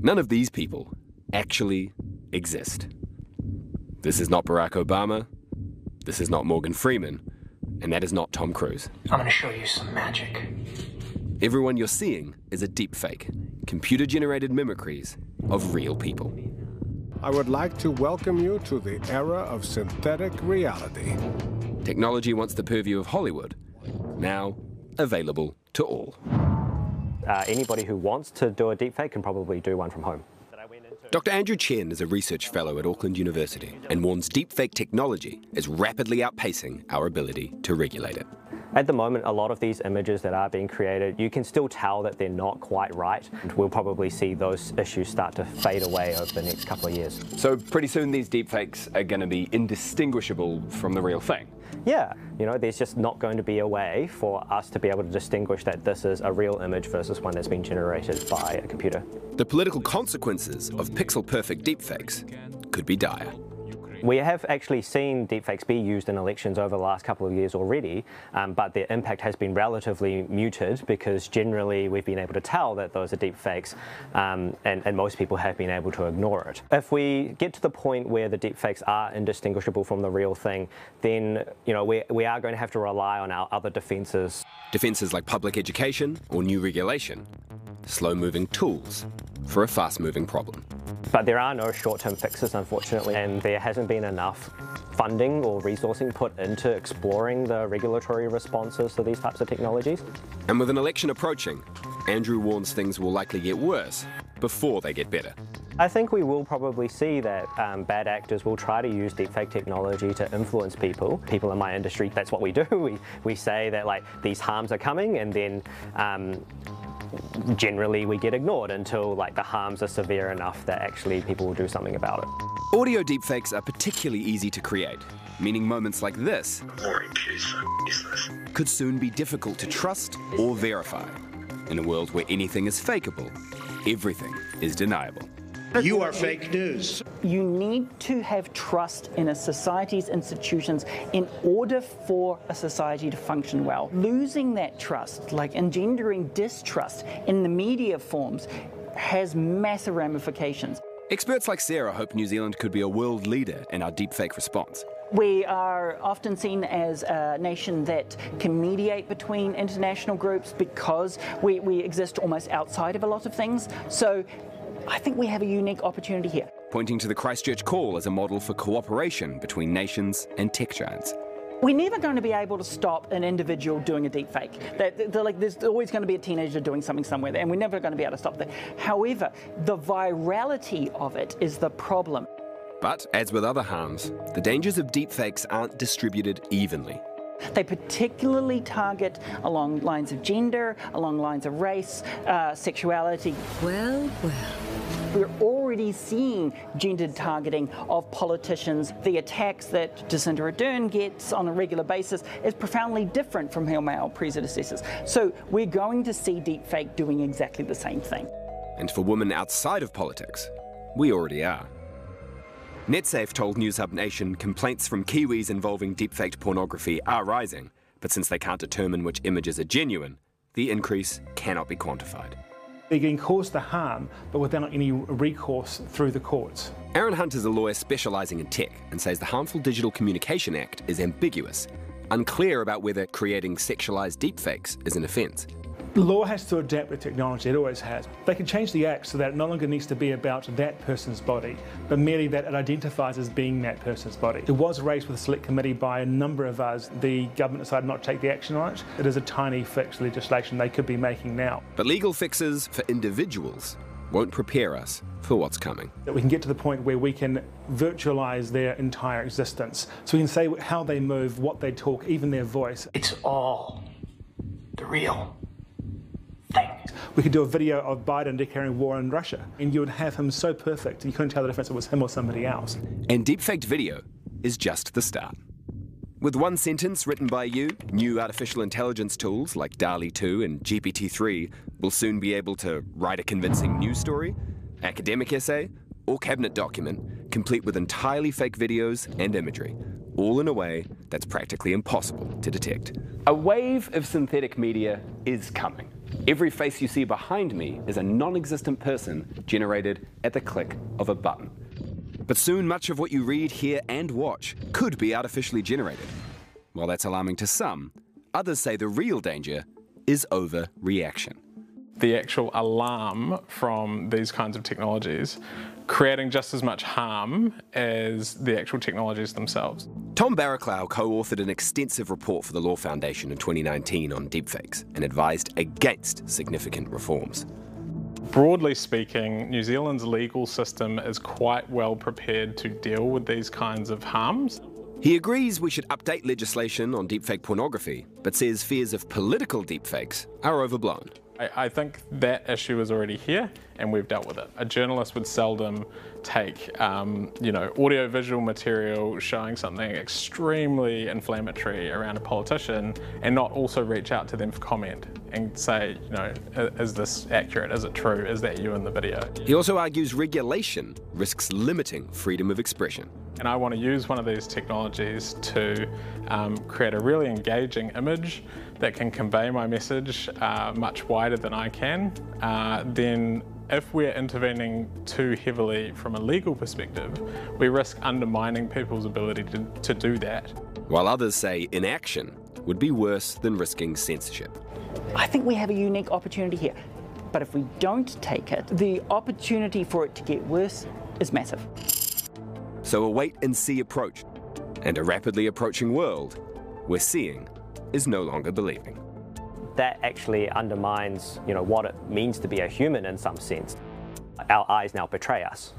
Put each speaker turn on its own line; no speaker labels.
None of these people actually exist. This is not Barack Obama, this is not Morgan Freeman, and that is not Tom Cruise.
I'm gonna show you some magic.
Everyone you're seeing is a deepfake, computer-generated mimicries of real people.
I would like to welcome you to the era of synthetic reality.
Technology once the purview of Hollywood, now available to all.
Anybody who wants to do a deepfake can probably do one from home.
Dr. Andrew Chen is a research fellow at Auckland University and warns deepfake technology is rapidly outpacing our ability to regulate it.
At the moment, a lot of these images that are being created, you can still tell that they're not quite right. We'll probably see those issues start to fade away over the next couple of years.
So pretty soon these deepfakes are going to be indistinguishable from the real thing?
Yeah, you know, there's just not going to be a way for us to be able to distinguish that this is a real image versus one that's been generated by a computer.
The political consequences of pixel-perfect deepfakes could be dire.
We have actually seen deepfakes be used in elections over the last couple of years already, but their impact has been relatively muted because generally we've been able to tell that those are deepfakes, and most people have been able to ignore it. If we get to the point where the deepfakes are indistinguishable from the real thing, then we are going to have to rely on our other defences.
Defences like public education or new regulation. Slow-moving tools for a fast-moving problem.
But there are no short-term fixes, unfortunately, and there hasn't been enough funding or resourcing put into exploring the regulatory responses to these types of technologies.
And with an election approaching, Andrew warns things will likely get worse before they get better.
I think we will probably see that bad actors will try to use deepfake technology to influence people. People in my industry, that's what we do. We say that these harms are coming, and then generally we get ignored until the harms are severe enough that actually people will do something about it.
Audio deepfakes are particularly easy to create, meaning moments like this could soon be difficult to trust or verify. In a world where anything is fakeable, everything is deniable.
You are fake news.
You need to have trust in a society's institutions in order for a society to function well. Losing that trust, engendering distrust in the media forms, has massive ramifications.
Experts like Sarah hope New Zealand could be a world leader in our deepfake response.
We are often seen as a nation that can mediate between international groups because we exist almost outside of a lot of things. So I think we have a unique opportunity here.
Pointing to the Christchurch call as a model for cooperation between nations and tech giants.
We're never going to be able to stop an individual doing a deepfake. There's always going to be a teenager doing something somewhere, and we're never going to be able to stop that. However, the virality of it is the problem.
But, as with other harms, the dangers of deepfakes aren't distributed evenly.
They particularly target along lines of gender, along lines of race, sexuality.
Well.
We're already seeing gendered targeting of politicians. The attacks that Jacinda Ardern gets on a regular basis is profoundly different from her male predecessors. So we're going to see deepfake doing exactly the same thing.
And for women outside of politics, we already are. NetSafe told Newshub Nation complaints from Kiwis involving deepfaked pornography are rising, but since they can't determine which images are genuine, the increase cannot be quantified.
They're getting caused the harm, but without any recourse through the courts.
Aaron Hunt is a lawyer specialising in tech and says the Harmful Digital Communication Act is ambiguous, unclear about whether creating sexualised deepfakes is an offence.
The law has to adapt with technology, it always has. They can change the act so that it no longer needs to be about that person's body, but merely that it identifies as being that person's body. It was raised with a select committee by a number of us. The government decided not to take the action on it. It is a tiny fix legislation they could be making now.
But legal fixes for individuals won't prepare us for what's coming.
We can get to the point where we can virtualise their entire existence. So we can say how they move, what they talk, even their voice.
It's all the real.
We could do a video of Biden declaring war on Russia, and you would have him so perfect you couldn't tell the difference if it was him or somebody else.
And deepfaked video is just the start. With one sentence written by you, new artificial intelligence tools like DALL-E 2 and GPT-3 will soon be able to write a convincing news story, academic essay, or cabinet document, complete with entirely fake videos and imagery, all in a way that's practically impossible to detect.
A wave of synthetic media is coming. Every face you see behind me is a non-existent person generated at the click of a button.
But soon much of what you read, hear and watch could be artificially generated. While that's alarming to some, others say the real danger is overreaction.
The actual alarm from these kinds of technologies creating just as much harm as the actual technologies themselves.
Tom Barraclough co-authored an extensive report for the Law Foundation in 2019 on deepfakes and advised against significant reforms.
Broadly speaking, New Zealand's legal system is quite well prepared to deal with these kinds of harms.
He agrees we should update legislation on deepfake pornography, but says fears of political deepfakes are overblown.
I think that issue is already here, and we've dealt with it. A journalist would seldom take, audio-visual material showing something extremely inflammatory around a politician and not also reach out to them for comment and say, is this accurate? Is it true? Is that you in the video?
He also argues regulation risks limiting freedom of expression.
And I want to use one of these technologies to create a really engaging image that can convey my message much wider than I can. Then if we're intervening too heavily from a legal perspective, we risk undermining people's ability to do that.
While others say inaction would be worse than risking censorship.
I think we have a unique opportunity here. But if we don't take it, the opportunity for it to get worse is massive.
So a wait-and-see approach, and a rapidly approaching world where seeing is no longer believing.
That actually undermines, what it means to be a human in some sense. Our eyes now betray us.